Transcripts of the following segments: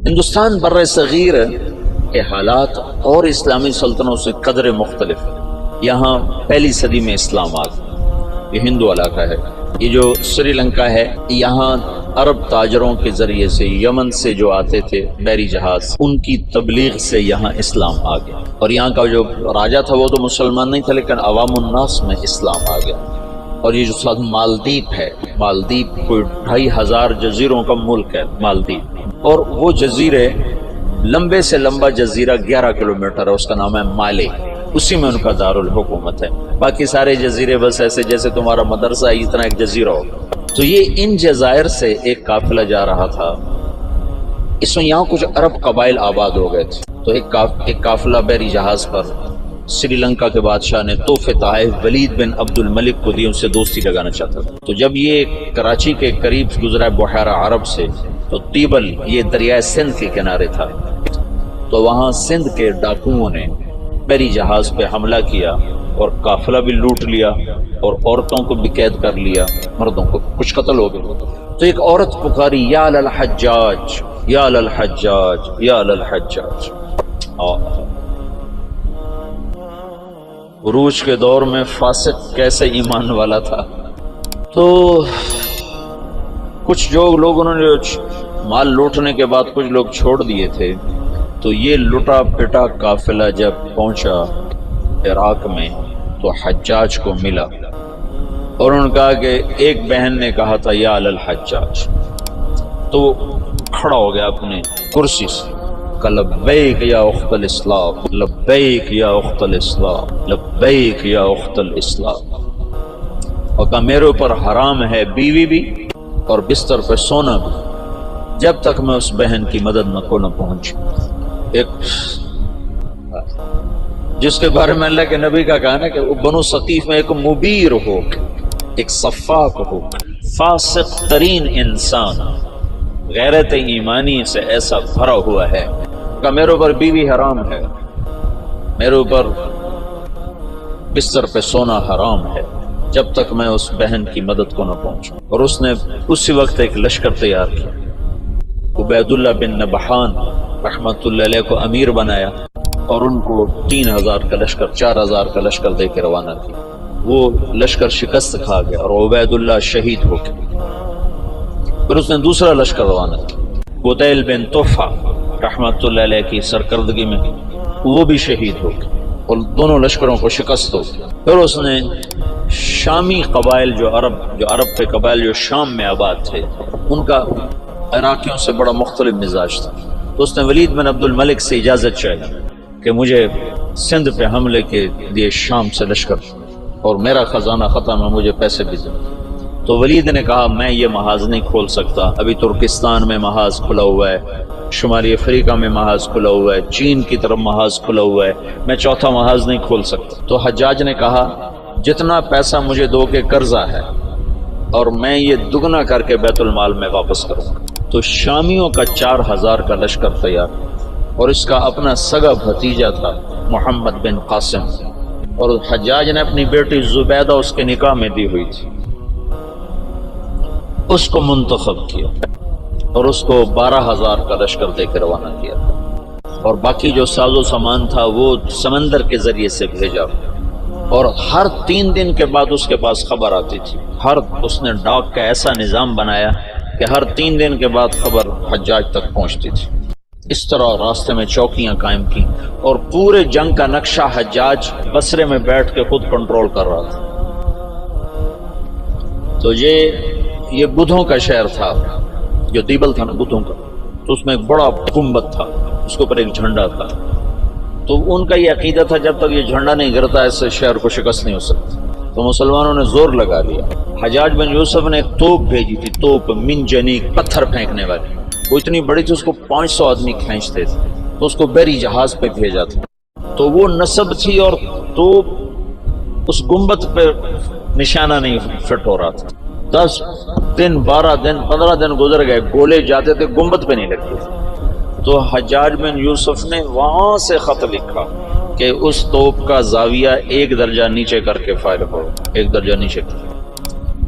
ہندوستان بر صغیر کے حالات اور اسلامی سلطنتوں سے قدر مختلف ہے۔ یہاں پہلی صدی میں اسلام آ گیا، یہ ہندو علاقہ ہے۔ یہ جو سری لنکا ہے، یہاں عرب تاجروں کے ذریعے سے یمن سے جو آتے تھے بحری جہاز، ان کی تبلیغ سے یہاں اسلام آ گیا، اور یہاں کا جو راجہ تھا وہ تو مسلمان نہیں تھا، لیکن عوام الناس میں اسلام آ گیا۔ اور یہ جو ساتھ مالدیپ ہے، مالدیپ کوئی 2500 جزیروں کا ملک ہے مالدیپ، اور وہ جزیرے لمبے سے لمبا جزیرہ 11 کلومیٹر ہے، اس کا نام ہے مالے، اسی میں ان کا دارالحکومت ہے۔ باقی سارے جزیرے بس ایسے جیسے تمہارا مدرسہ ہے، اتنا ایک جزیرہ ہوگا۔ تو یہ ان جزائر سے ایک قافلہ جا رہا تھا، اس میں یہاں کچھ عرب قبائل آباد ہو گئے تھے، تو ایک قافلہ بحری جہاز پر سری لنکا کے بادشاہ نے تحفے تحائف ولید بن عبد الملک کو دی، ان سے دوستی لگانا چاہتا تھا۔ تو جب یہ کراچی کے قریب گزرا بحیرہ عرب سے، تو تیبل یہ دریائے سندھ کے کنارے تھا، تو وہاں سندھ کے ڈاکوؤں نے بحری جہاز پہ حملہ کیا اور قافلہ بھی لوٹ لیا، اور عورتوں کو بھی قید کر لیا، مردوں کو کچھ قتل ہو گئے۔ تو ایک عورت پکاری، یا للحجاج یا للحجاج یا للحجاج۔ عروج کے دور میں فاسق کیسے ایمان والا تھا۔ تو کچھ جو لوگ انہوں نے مال لوٹنے کے بعد کچھ لوگ چھوڑ دیے تھے، تو یہ لٹا پٹا قافلہ جب پہنچا عراق میں تو حجاج کو ملا، اور انہوں نے کہا کہ ایک بہن نے کہا تھا یا للحجاج، تو وہ کھڑا ہو گیا اپنے کرسی سے، کہ لبیک یا اخت الاسلام، لبیک یا اخت الاسلام، لبیک یا اخت الاسلام، اور کہا میرے اوپر حرام ہے بیوی بھی اور بستر پہ سونا بھی، جب تک میں اس بہن کی مدد نہ کو نہ پہنچوں۔ ایک جس کے بارے میں اللہ کے نبی کا کہا نا کہ بنو ثقیف میں ایک مبیر ہو، ایک صفاق ہو، فاسق ترین انسان غیرت ایمانی سے ایسا بھرا ہوا ہے کہ میرے اوپر بیوی حرام ہے، میرے اوپر بستر پہ سونا حرام ہے، جب تک میں اس بہن کی مدد کو نہ پہنچوں۔ اور اس نے اسی وقت ایک لشکر تیار کیا، عبید اللہ بن نبحان رحمت اللہ علیہ کو امیر بنایا، اور ان کو 3000 کا لشکر، 4000 کا لشکر دے کے روانہ کیا۔ وہ لشکر شکست کھا گیا اور عبید اللہ شہید ہو گئے۔ پھر اس نے دوسرا لشکر روانہ کیا، بدیل بن طفہ رحمت اللہ علیہ کی سرکردگی میں، وہ بھی شہید ہو گئے، اور دونوں لشکروں کو شکست ہو گئی۔ پھر اس نے شامی قبائل جو عرب کے قبائل جو شام میں آباد تھے، ان کا عراقیوں سے بڑا مختلف مزاج تھا، تو اس نے ولید بن عبد الملک سے اجازت چاہی کہ مجھے سندھ پہ حملے کے لیے شام سے لشکر، اور میرا خزانہ ختم ہے، مجھے پیسے بھی دیں۔ تو ولید نے کہا میں یہ محاذ نہیں کھول سکتا، ابھی ترکستان میں محاذ کھلا ہوا ہے، شمالی افریقہ میں محاذ کھلا ہوا ہے، چین کی طرف محاذ کھلا ہوا ہے، میں چوتھا محاذ نہیں کھول سکتا۔ تو حجاج نے کہا جتنا پیسہ مجھے دو کے قرضہ ہے، اور میں یہ دگنا کر کے بیت المال میں واپس کروں گا۔ تو شامیوں کا 4000 کا لشکر تیار، اور اس کا اپنا سگا بھتیجا تھا محمد بن قاسم، اور حجاج نے اپنی بیٹی زبیدہ اس کے نکاح میں دی ہوئی تھی، اس کو منتخب کیا، اور اس کو 12000 کا لشکر دے کے روانہ کیا، اور باقی جو ساز و سامان تھا وہ سمندر کے ذریعے سے بھیجا، اور ہر 3 دن کے بعد اس کے پاس خبر آتی تھی۔ اس نے ڈاک کا ایسا نظام بنایا کہ ہر 3 دن کے بعد خبر حجاج تک پہنچتی تھی۔ اس طرح راستے میں چوکیاں قائم کی، اور پورے جنگ کا نقشہ حجاج بصرے میں بیٹھ کے خود کنٹرول کر رہا تھا۔ تو یہ بدھوں کا شہر تھا، جو دیبل تھا نا بدھوں کا، تو اس میں ایک بڑا گنبد تھا، اس کے اوپر ایک جھنڈا تھا۔ تو ان کا یہ عقیدہ تھا جب تک یہ جھنڈا نہیں گرتا اس شہر کو شکست نہیں ہو سکتی۔ تو مسلمانوں نے زور لگا لیا۔ حجاج بن یوسف نے ایک توپ بھیجی تھی، توپ منجنیق، پتھر پھینکنے والی، وہ اتنی بڑی تھی اس کو 500 آدمی کھینچتے تھے، تو اس کو بحری جہاز پہ بھیجا تھا۔ تو وہ نصب تھی، اور توپ اس گنبد پہ نشانہ نہیں فٹ ہو رہا تھا۔ 10 دن 12 دن 15 دن گزر گئے، گولے جاتے تھے، گنبد پہ نہیں لگتے تھے۔ تو حجاج بن یوسف نے وہاں سے خط لکھا کہ اس توپ کا زاویہ 1 درجہ نیچے کر کے فائر کرو، 1 درجہ نیچے کر۔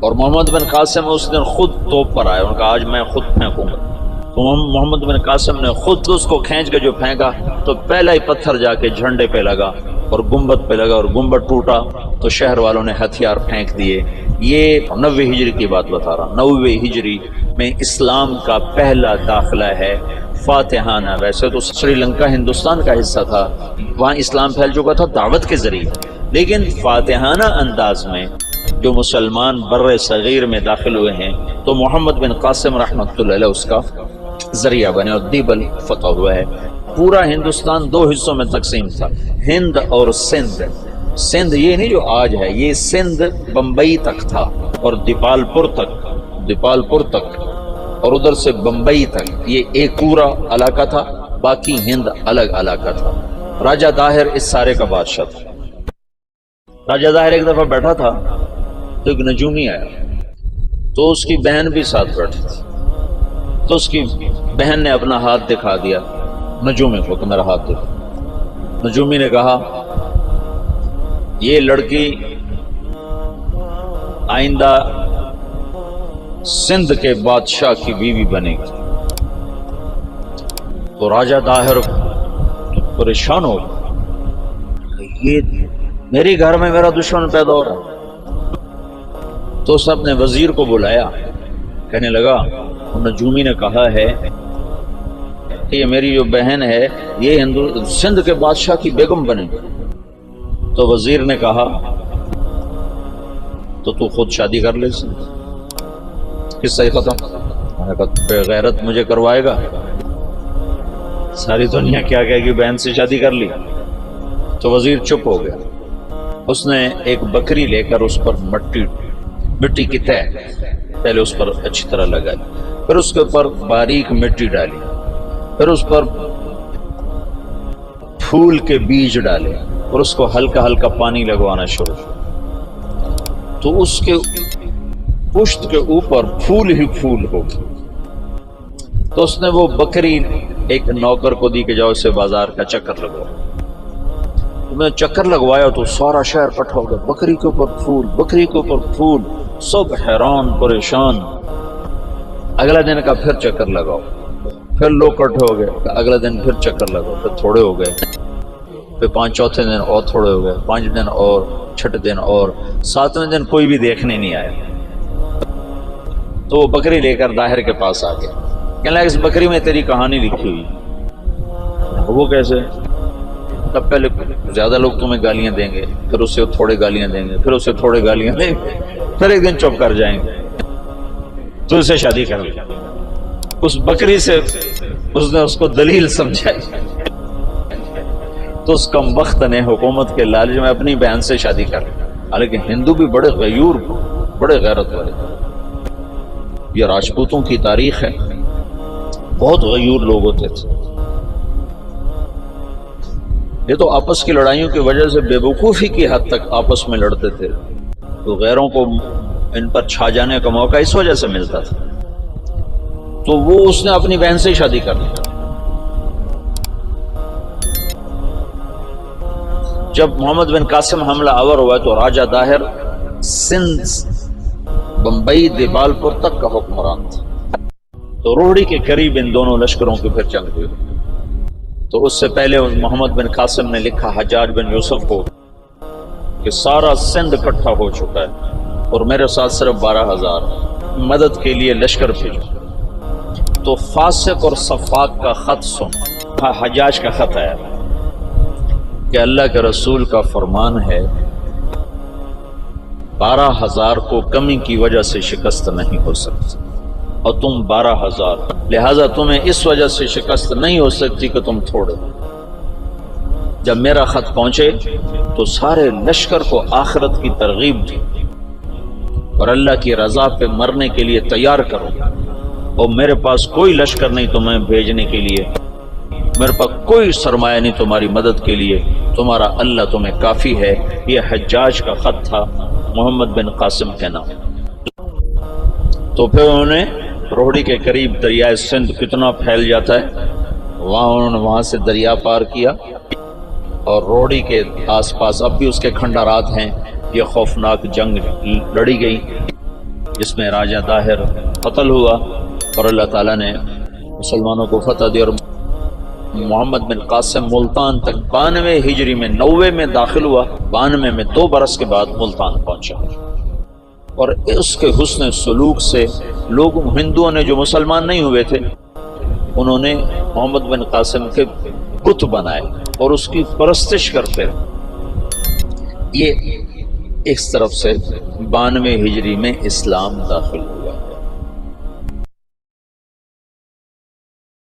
اور محمد بن قاسم اس دن خود توپ پر آئے، ان کا آج میں خود پھینکوں گا۔ تو محمد بن قاسم نے خود اس کو کھینچ کے جو پھینکا تو پہلا ہی پتھر جا کے جھنڈے پہ لگا اور گنبد پہ لگا اور گنبد ٹوٹا تو شہر والوں نے ہتھیار پھینک دیے۔ یہ 90 ہجری کی بات بتا رہا ہوں، 90 ہجری میں اسلام کا پہلا داخلہ ہے فاتحانہ۔ ویسے تو سری لنکا ہندوستان کا حصہ تھا، وہاں اسلام پھیل چکا تھا دعوت کے ذریعے، لیکن فاتحانہ انداز میں جو مسلمان بر صغیر میں داخل ہوئے ہیں تو محمد بن قاسم رحمۃ اللہ علیہ اس کا ذریعہ بنے اور دیبل فتح ہوا ہے۔ پورا ہندوستان 2 حصوں میں تقسیم تھا، ہند اور سندھ۔ سندھ یہ نہیں جو آج ہے، یہ سندھ بمبئی تک تھا اور دیپال پور تک اور ادھر سے بمبئی تک، یہ ایک پورا علاقہ تھا، باقی ہند الگ علاقہ تھا۔ راجہ داہر اس سارے کا بادشاہ تھا۔ راجہ داہر ایک دفعہ بیٹھا تھا تو ایک نجومی آیا، تو اس کی بہن بھی ساتھ بیٹھی تھی، تو اس کی بہن نے اپنا ہاتھ دکھا دیا نجومی کو کہ میرا ہاتھ دکھا۔ نجومی نے کہا یہ لڑکی آئندہ سندھ کے بادشاہ کی بیوی بنے گی۔ تو راجہ داہر پریشان ہو گیا، یہ میرے گھر میں میرا دشمن پیدا ہو رہا۔ تو اس نے اپنے وزیر کو بلایا، کہنے لگا نجومی نے کہا ہے کہ یہ میری جو بہن ہے یہ سندھ کے بادشاہ کی بیگم بنے گی۔ تو وزیر نے کہا تو خود شادی کر لے سے، قصہ ہی ختم۔ میں نے کہا بے غیرت مجھے کروائے گا، ساری دنیا کیا کہے گی بہن سے شادی کر لی۔ تو وزیر چپ ہو گیا۔ اس نے ایک بکری لے کر اس پر مٹی کی تہ پہلے اس پر اچھی طرح لگائی، پھر اس کے اوپر باریک مٹی ڈالی، پھر اس پر پھول کے بیج ڈالے اور اس کو ہلکا ہلکا پانی لگوانا شروع۔ تو اس کے پشت کے اوپر پھول ہی پھول ہو گئے۔ تو اس نے وہ بکری ایک نوکر کو دی کہ جاؤ اسے بازار کا چکر لگواؤ۔ میں چکر لگوایا تو سارا شہر اکٹھا ہو گیا، بکری کے اوپر پھول، بکری کے اوپر پھول، سب حیران پریشان۔ اگلا دن کا پھر چکر لگاؤ، پھر لوگ اکٹھے ہو گئے، اگلا دن پھر چکر لگاؤ، پھر تھوڑے ہو گئے، پھر چوتھے دن اور تھوڑے ہو گئے، 5 دن اور، 6 دن اور، 7ویں دن کوئی بھی دیکھنے نہیں آیا۔ تو وہ بکری لے کر داہر کے پاس آ گیا، کہنے لگا اس بکری میں تیری کہانی لکھی ہوئی۔ وہ کیسے؟ تب پہلے زیادہ لوگ تمہیں گالیاں دیں گے، پھر اسے تھوڑے گالیاں دیں گے، پھر اسے تھوڑے گالیاں دیں گے، پھر ایک دن چپ کر جائیں گے، تو اسے شادی کر لیا۔ اس بکری سے اس نے اس کو دلیل سمجھائی، تو اس کم وقت نے حکومت کے لالچ میں اپنی بہن سے شادی کر لی۔ حالانکہ ہندو بھی بڑے غیور، بڑے غیرت والے، یہ راجپوتوں کی تاریخ ہے، بہت غیور لوگ ہوتے تھے۔ یہ تو آپس کی لڑائیوں کی وجہ سے بے وقوفی کی حد تک آپس میں لڑتے تھے، تو غیروں کو ان پر چھا جانے کا موقع اس وجہ سے ملتا تھا۔ تو وہ اس نے اپنی بہن سے شادی کر لی۔ جب محمد بن قاسم حملہ آور ہوا تو راجہ داہر سندھ بمبئی دیبال پور تک کا حکمران تھا۔ تو روہڑی کے قریب ان دونوں لشکروں کی پھر جنگ ہوئی۔ تو اس سے پہلے محمد بن قاسم نے لکھا حجاج بن یوسف کو کہ سارا سندھ اکٹھا ہو چکا ہے اور میرے ساتھ صرف 12,000 مدد کے لیے لشکر بھیجو۔ تو فاسق اور صفاق کا خط سن، حجاج کا خط ہے کہ اللہ کے رسول کا فرمان ہے 12,000 کو کمی کی وجہ سے شکست نہیں ہو سکتی، اور تم 12,000، لہذا تمہیں اس وجہ سے شکست نہیں ہو سکتی کہ تم تھوڑے۔ جب میرا خط پہنچے تو سارے لشکر کو آخرت کی ترغیب دی اور اللہ کی رضا پہ مرنے کے لیے تیار کرو، اور میرے پاس کوئی لشکر نہیں تمہیں بھیجنے کے لیے، میرے پاس کوئی سرمایہ نہیں تمہاری مدد کے لیے، تمہارا اللہ تمہیں کافی ہے۔ یہ حجاج کا خط تھا محمد بن قاسم کے نام۔ تو پھر انہوں نے روہڑی کے قریب دریائے سندھ کتنا پھیل جاتا ہے، انہوں نے وہاں سے دریا پار کیا، اور روہڑی کے آس پاس اب بھی اس کے کھنڈرات ہیں۔ یہ خوفناک جنگ لڑی گئی جس میں راجہ داہر قتل ہوا، اور اللہ تعالیٰ نے مسلمانوں کو فتح دی، اور محمد بن قاسم ملتان تک 92 ہجری میں 90 میں داخل ہوا، 92 میں 2 برس کے بعد ملتان پہنچا، اور اس کے حسن سلوک سے لوگ ہندوؤں نے جو مسلمان نہیں ہوئے تھے انہوں نے محمد بن قاسم کے بت بنائے اور اس کی پرستش کرتے رہے۔ یہ اس طرف سے 92 ہجری میں اسلام داخل ہوا۔